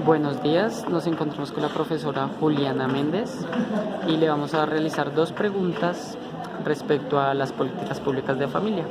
Buenos días, nos encontramos con la profesora Juliana Méndez y le vamos a realizar dos preguntas respecto a las políticas públicas de familia.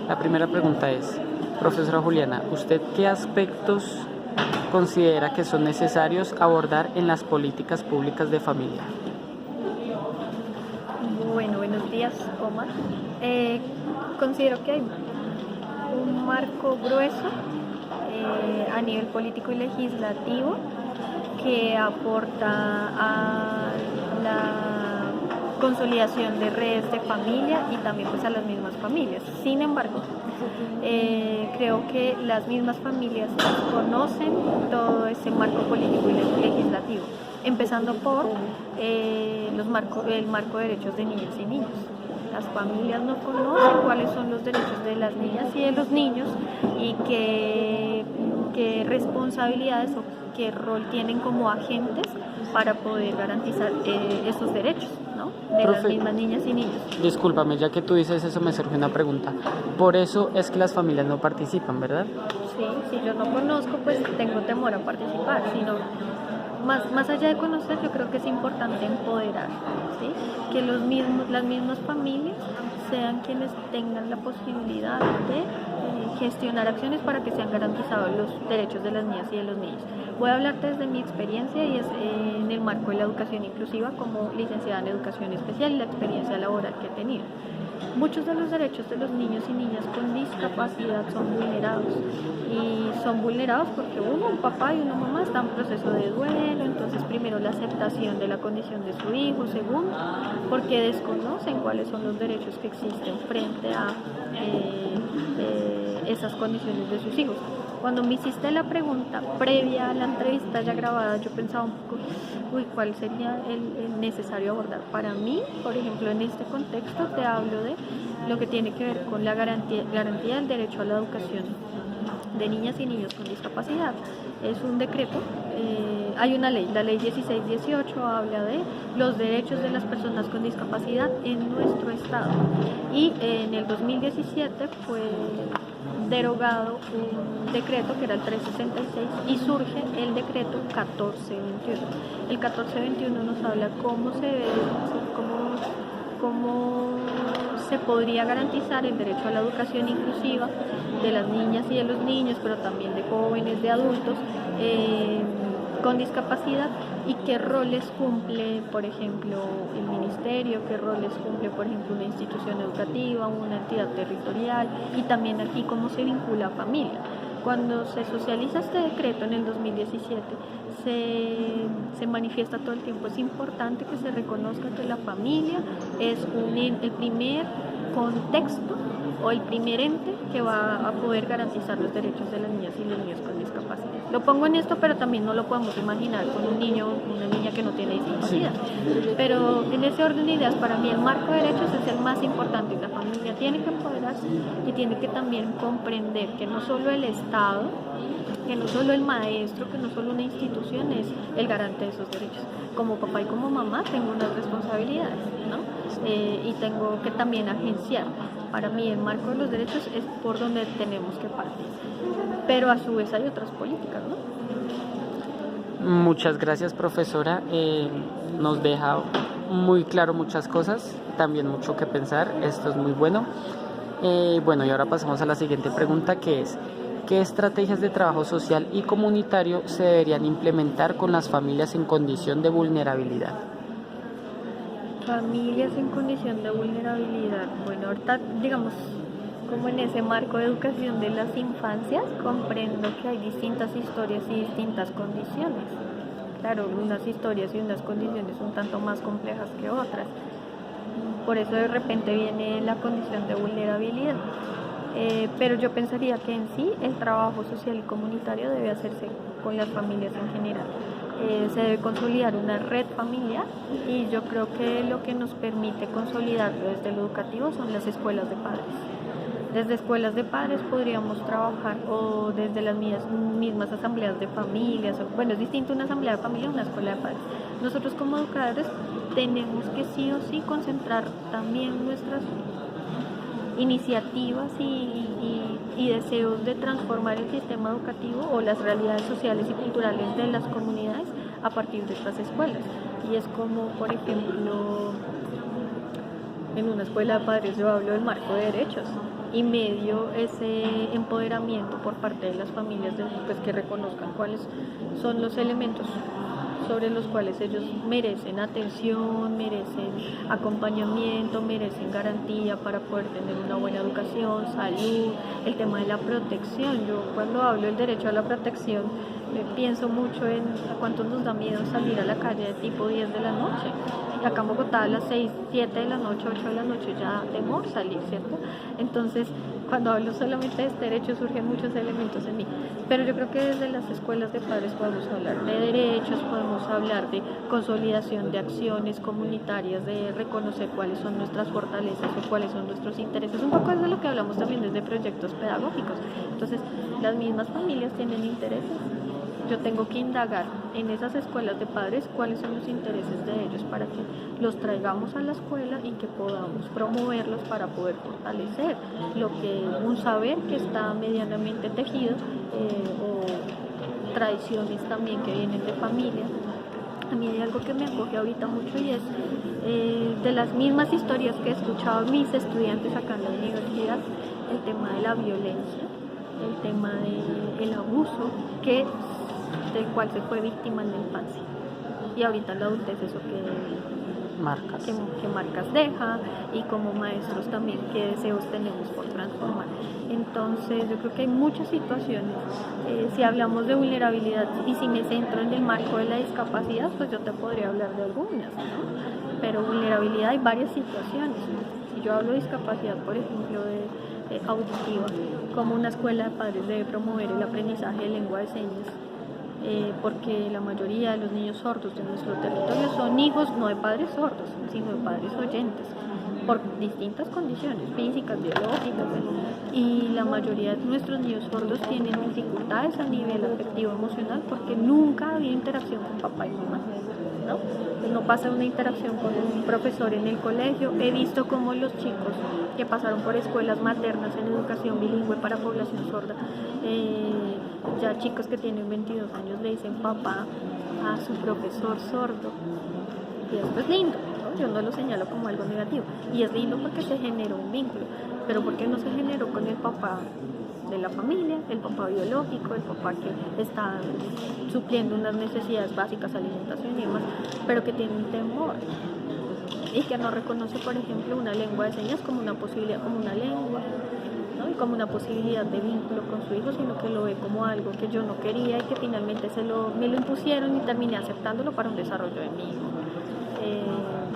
La primera pregunta es, profesora Juliana, ¿usted qué aspectos considera que son necesarios abordar en las políticas públicas de familia? Bueno, buenos días, Omar. Considero que hay un marco grueso a nivel político y legislativo que aporta a la consolidación de redes de familia y también pues a las mismas familias. Sin embargo, creo que las mismas familias conocen todo ese marco político y legislativo, empezando por el marco de derechos de niñas y niños. Las familias no conocen cuáles son los derechos de las niñas y de los niños y qué responsabilidades o qué rol tienen como agentes para poder garantizar esos derechos, ¿no? De las mismas niñas y niños. Discúlpame, ya que tú dices eso me surge una pregunta. Por eso es que las familias no participan, ¿verdad? Sí, si yo no conozco, pues tengo temor a participar, sino más allá de conocer, yo creo que es importante empoderar, ¿sí? Que las mismas familias sean quienes tengan la posibilidad de gestionar acciones para que sean garantizados los derechos de las niñas y de los niños. Voy a hablarte desde mi experiencia y es en el marco de la educación inclusiva como licenciada en educación especial y la experiencia laboral que he tenido. Muchos de los derechos de los niños y niñas con discapacidad son vulnerados y son vulnerados porque un papá y una mamá están en proceso de duelo, entonces primero la aceptación de la condición de su hijo, segundo porque desconocen cuáles son los derechos que existen frente a esas condiciones de sus hijos. Cuando me hiciste la pregunta previa a la entrevista ya grabada, yo pensaba un poco, ¿cuál sería el necesario abordar? Para mí, por ejemplo, en este contexto te hablo de lo que tiene que ver con la garantía del derecho a la educación de niñas y niños con discapacidad. Es un decreto, hay una ley, la ley 1618 habla de los derechos de las personas con discapacidad en nuestro estado y en el 2017 fue derogado un decreto que era el 366 y surge el decreto 1421. El 1421 nos habla cómo se podría garantizar el derecho a la educación inclusiva de las niñas y de los niños, pero también de jóvenes, de adultos con discapacidad y qué roles cumple, por ejemplo, el ministerio, qué roles cumple, por ejemplo, una institución educativa, una entidad territorial y también aquí cómo se vincula a familia. Cuando se socializa este decreto en el 2017, se manifiesta todo el tiempo. Es importante que se reconozca que la familia es el primer contexto o el primer ente que va a poder garantizar los derechos de las niñas y los niños con discapacidad. Lo pongo en esto, pero también no lo podemos imaginar con un niño o una niña que no tiene discapacidad. Sí. Pero en ese orden de ideas, para mí el marco de derechos es el más importante y la familia tiene que empoderarse y tiene que también comprender que no solo el Estado, que no solo el maestro, que no solo una institución es el garante de esos derechos. Como papá y como mamá tengo unas responsabilidades, ¿no? Y tengo que también agenciar. Para mí el marco de los derechos es por donde tenemos que partir. Pero a su vez hay otras políticas, ¿no? Muchas gracias, profesora. Nos deja muy claro muchas cosas, también mucho que pensar. Esto es muy bueno. Bueno, y ahora pasamos a la siguiente pregunta, que es: ¿qué estrategias de trabajo social y comunitario se deberían implementar con las familias en condición de vulnerabilidad? Familias en condición de vulnerabilidad. Bueno, ahorita, digamos, como en ese marco de educación de las infancias, comprendo que hay distintas historias y distintas condiciones. Claro, unas historias y unas condiciones un tanto más complejas que otras. Por eso de repente viene la condición de vulnerabilidad. Pero yo pensaría que en sí el trabajo social y comunitario debe hacerse con las familias en general. Se debe consolidar una red familiar y yo creo que lo que nos permite consolidarlo desde lo educativo son las escuelas de padres. Desde escuelas de padres podríamos trabajar o desde las mismas asambleas de familias, bueno, es distinto una asamblea de familia a una escuela de padres. Nosotros como educadores tenemos que sí o sí concentrar también iniciativas y deseos de transformar el sistema educativo o las realidades sociales y culturales de las comunidades a partir de estas escuelas. Y es como, por ejemplo, en una escuela de padres yo hablo del marco de derechos y medio ese empoderamiento por parte de las familias pues, que reconozcan cuáles son los elementos sobre los cuales ellos merecen atención, merecen acompañamiento, merecen garantía para poder tener una buena educación, salud, el tema de la protección. Yo cuando hablo del derecho a la protección pienso mucho en a cuánto nos da miedo salir a la calle de tipo 10 de la noche. Y acá en Bogotá a las 6, 7 de la noche, 8 de la noche ya temor salir, ¿cierto? Entonces, cuando hablo solamente de este derecho surgen muchos elementos en mí. Pero yo creo que desde las escuelas de padres podemos hablar de derechos, podemos hablar de consolidación de acciones comunitarias, de reconocer cuáles son nuestras fortalezas o cuáles son nuestros intereses. Un poco es de lo que hablamos también desde proyectos pedagógicos. Entonces, las mismas familias tienen intereses. Yo tengo que indagar en esas escuelas de padres cuáles son los intereses de ellos para que los traigamos a la escuela y que podamos promoverlos para poder fortalecer un saber que está medianamente tejido o tradiciones también que vienen de familia. A mí hay algo que me acoge ahorita mucho y es de las mismas historias que he escuchado a mis estudiantes acá en la universidad, el tema de la violencia, el tema del abuso del cual se fue víctima en la infancia. Y ahorita en la adultez eso que marcas deja, y como maestros también qué deseos tenemos por transformar. Entonces yo creo que hay muchas situaciones. Si hablamos de vulnerabilidad y si me centro en el marco de la discapacidad, pues yo te podría hablar de algunas, ¿no? Pero vulnerabilidad hay varias situaciones. Si yo hablo de discapacidad, por ejemplo, de auditiva, como una escuela de padres debe promover el aprendizaje de lengua de señas, porque la mayoría de los niños sordos de nuestro territorio son hijos no de padres sordos, sino de padres oyentes, por distintas condiciones físicas, biológicas, y la mayoría de nuestros niños sordos tienen dificultades a nivel afectivo emocional porque nunca ha habido interacción con papá y mamá, ¿no? No pasa una interacción con un profesor en el colegio. He visto cómo los chicos que pasaron por escuelas maternas en educación bilingüe para población sorda, ya chicos que tienen 22 años le dicen papá a su profesor sordo, y esto es lindo, ¿no? Yo no lo señalo como algo negativo, y es lindo porque se generó un vínculo, pero ¿por qué no se generó con el papá de la familia, el papá biológico, el papá que está supliendo unas necesidades básicas, alimentación y demás, pero que tiene un temor y que no reconoce, por ejemplo, una lengua de señas como una posibilidad, como una lengua, ¿no? Y como una posibilidad de vínculo con su hijo, sino que lo ve como algo que yo no quería y que finalmente me lo impusieron y terminé aceptándolo para un desarrollo de mi hijo.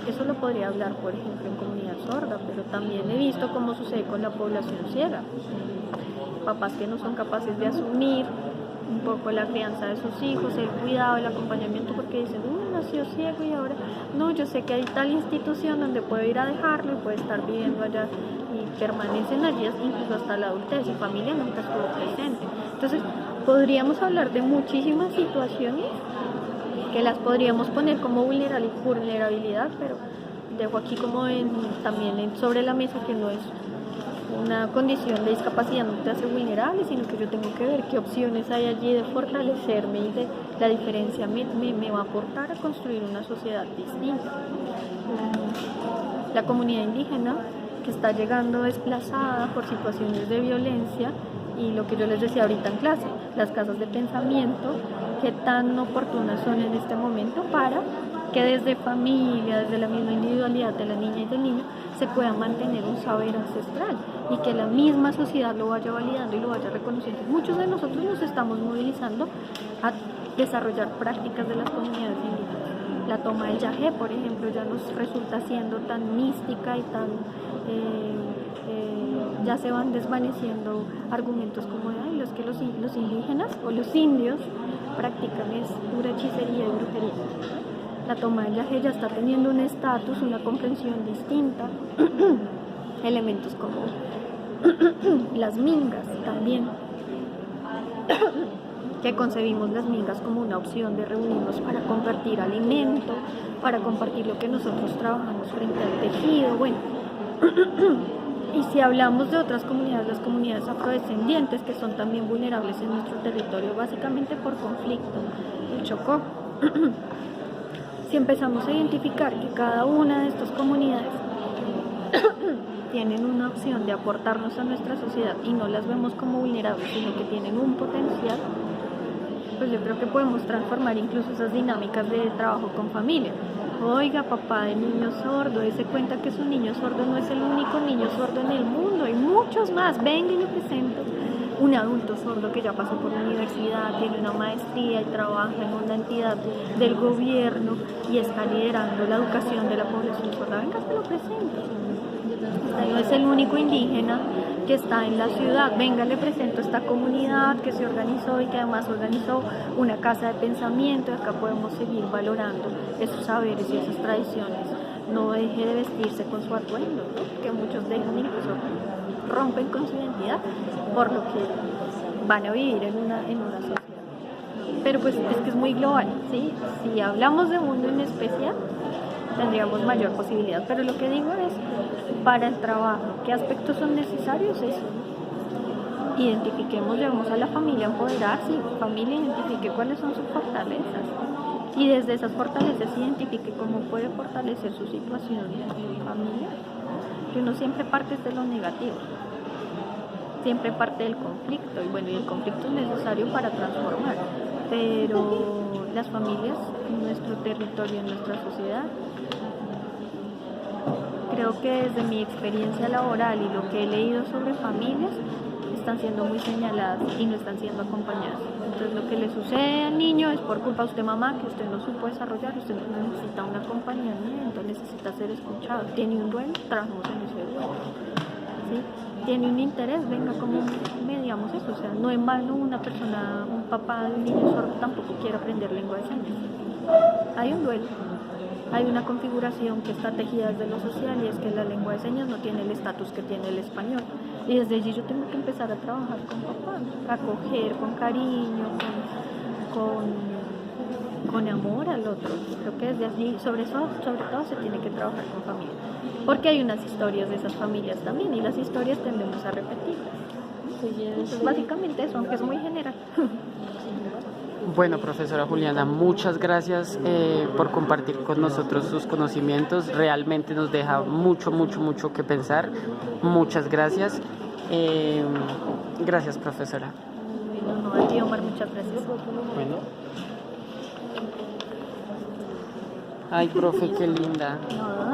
Eso lo podría hablar, por ejemplo, en comunidad sorda, pero también he visto cómo sucede con la población ciega. Papás que no son capaces de asumir un poco la crianza de sus hijos, el cuidado, el acompañamiento, porque dicen, nació ciego y ahora, no, yo sé que hay tal institución donde puedo ir a dejarlo y puede estar viviendo allá, y permanecen allí incluso hasta la adultez, y familia nunca estuvo presente. Entonces, podríamos hablar de muchísimas situaciones que las podríamos poner como vulnerabilidad, pero dejo aquí como también sobre la mesa que no es una condición de discapacidad, no te hace vulnerable, sino que yo tengo que ver qué opciones hay allí de fortalecerme, y de la diferencia me va a aportar a construir una sociedad distinta. La comunidad indígena que está llegando desplazada por situaciones de violencia, y lo que yo les decía ahorita en clase, las casas de pensamiento, qué tan oportunas son en este momento para que desde familia, desde la misma individualidad de la niña y del niño, se pueda mantener un saber ancestral y que la misma sociedad lo vaya validando y lo vaya reconociendo. Muchos de nosotros nos estamos movilizando a desarrollar prácticas de las comunidades indígenas. La toma del yagé, por ejemplo, ya nos resulta siendo tan mística y tan... ya se van desvaneciendo argumentos como los que los indígenas o los indios practican es pura hechicería y brujería. La toma del yagé ya está teniendo un estatus, una comprensión distinta. Elementos como las mingas también, que concebimos las mingas como una opción de reunirnos para compartir alimento, para compartir lo que nosotros trabajamos frente al tejido. Bueno, Y si hablamos de otras comunidades, las comunidades afrodescendientes, que son también vulnerables en nuestro territorio, básicamente por conflicto, el Chocó. Si empezamos a identificar que cada una de estas comunidades tienen una opción de aportarnos a nuestra sociedad y no las vemos como vulnerables, sino que tienen un potencial, pues yo creo que podemos transformar incluso esas dinámicas de trabajo con familia. Oiga, papá de niño sordo, dése cuenta que su niño sordo no es el único niño sordo en el mundo, hay muchos más. Venga y le presento un adulto sordo que ya pasó por la universidad, tiene una maestría y trabaja en una entidad del gobierno y está liderando la educación de la población sorda. Venga, se lo presento. No es el único indígena que está en la ciudad. Venga, le presento esta comunidad que se organizó y que además organizó una casa de pensamiento. Acá podemos seguir valorando esos saberes y esas tradiciones. No deje de vestirse con su atuendo, ¿no? Que muchos dejan incluso rompen con su identidad por lo que van a vivir en una sociedad. Pero pues es que es muy global, ¿sí? Si hablamos de mundo en especial, tendríamos mayor posibilidad. Pero lo que digo es, para el trabajo, ¿qué aspectos son necesarios? Eso. Identifiquemos, llevemos a la familia a empoderarse, familia identifique cuáles son sus fortalezas y desde esas fortalezas identifique cómo puede fortalecer su situación familiar. Que uno siempre parte de lo negativo, siempre parte del conflicto, y bueno, y el conflicto es necesario para transformar, pero las familias en nuestro territorio, en nuestra sociedad, creo que desde mi experiencia laboral y lo que he leído sobre familias, están siendo muy señaladas y no están siendo acompañadas. Entonces lo que le sucede al niño es por culpa de usted, mamá, que usted no supo desarrollar, usted necesita un acompañamiento, necesita ser escuchado. Tiene un duelo, trabajamos en ese duelo. ¿Sí? Tiene un interés, venga, como mediamos eso. O sea, no en vano una persona, un papá de un niño sordo tampoco quiere aprender lengua de señas. Hay un duelo. Hay una configuración que está tejida desde lo social y es que la lengua de señas no tiene el estatus que tiene el español. Y desde allí yo tengo que empezar a trabajar con papá, a acoger con cariño, con amor al otro. Creo que desde allí, sobre todo, se tiene que trabajar con familia. Porque hay unas historias de esas familias también y las historias tendemos a repetirlas. Entonces, básicamente eso, aunque es muy general. Bueno, profesora Juliana, muchas gracias por compartir con nosotros sus conocimientos. Realmente nos deja mucho que pensar. Muchas gracias. Gracias, profesora. No, a ti, Omar, muchas gracias. Bueno. Ay, profe, qué linda. No.